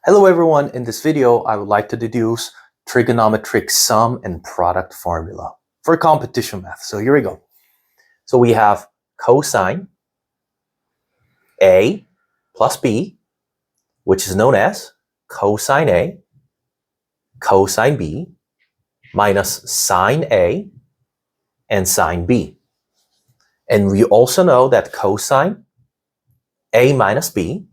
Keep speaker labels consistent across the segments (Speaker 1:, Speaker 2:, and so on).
Speaker 1: Hello everyone, in this video I would like to deduce trigonometric sum and product formula for competition math. So here we go. So we have cosine A plus B, which is known as cosine A, cosine B, minus sine A and sine B. And we also know that cosine A minus B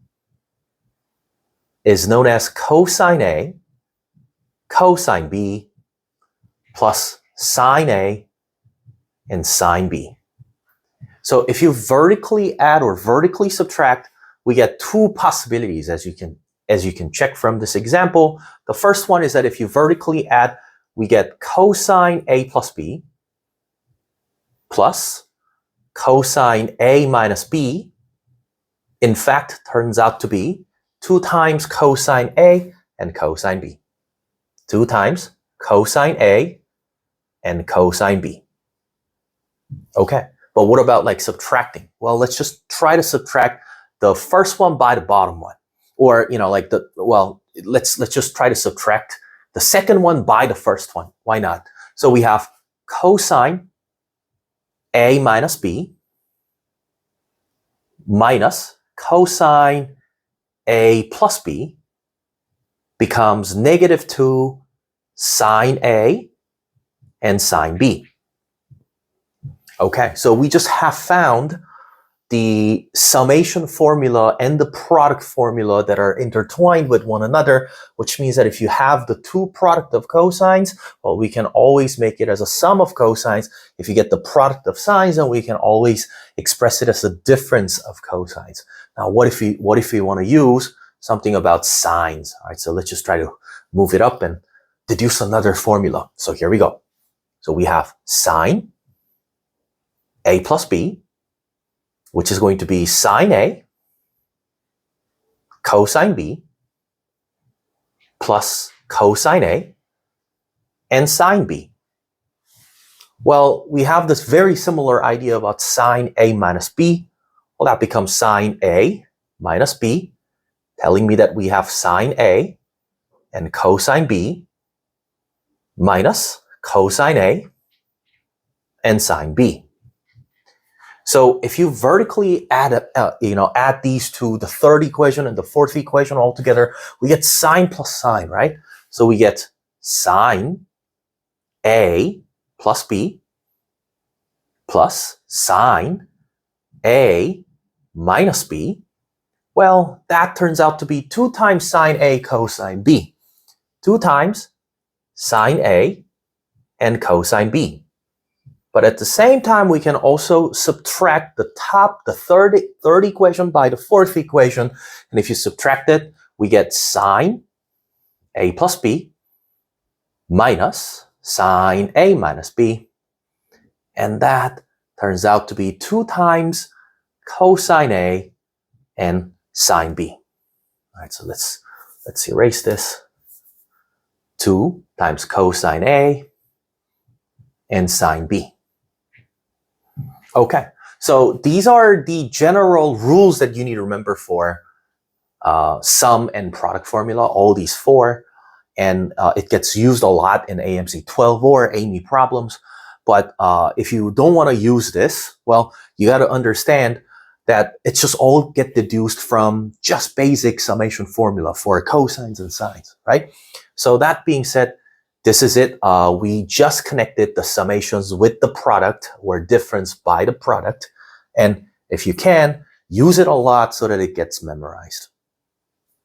Speaker 1: is known as cosine A, cosine B, plus sine A and sine B. So if you vertically add or vertically subtract, we get two possibilities as you can check from this example. The first one is that if you vertically add, we get cosine A plus B plus cosine A minus B. In fact, turns out to be 2 times cosine A and cosine B. 2 times cosine A and cosine B. Okay, but what about like subtracting? Well, let's just try to subtract the first one by the bottom one. Or, let's just try to subtract the second one by the first one. Why not? So we have cosine A minus B minus cosine A plus B becomes negative 2 sine A and sine B. Okay, so we just have found the summation formula and the product formula that are intertwined with one another, which means that if you have the two product of cosines, well, we can always make it as a sum of cosines. If you get the product of sines, then we can always express it as a difference of cosines. Now, what if we want to use something about sines? All right, so let's just try to move it up and deduce another formula. So here we go. So we have sine A plus B, which is going to be sine A cosine B plus cosine A and sine B. Well, we have this very similar idea about sine A minus B. Well, that becomes sine A minus B, telling me that we have sine A and cosine B minus cosine A and sine B. So if you vertically add these two, the third equation and the fourth equation all together, we get sine plus sine, right? So we get sine A plus B plus sine A minus B. Well, that turns out to be 2 times sine A cosine B. 2 times sine A and cosine B. But at the same time, we can also subtract the third equation by the fourth equation. And if you subtract it, we get sine A plus B minus sine A minus B. And that turns out to be 2 times cosine A and sine B. All right, so let's erase this. 2 times cosine A and sine B. Okay, so these are the general rules that you need to remember for sum and product formula, all these 4. And it gets used a lot in AMC 12 or AMY problems. But if you don't want to use this, well, you got to understand that it's just all get deduced from just basic summation formula for cosines and sines, right? So that being said, this is it. We just connected the summations with the product or difference by the product. And if you can, use it a lot so that it gets memorized.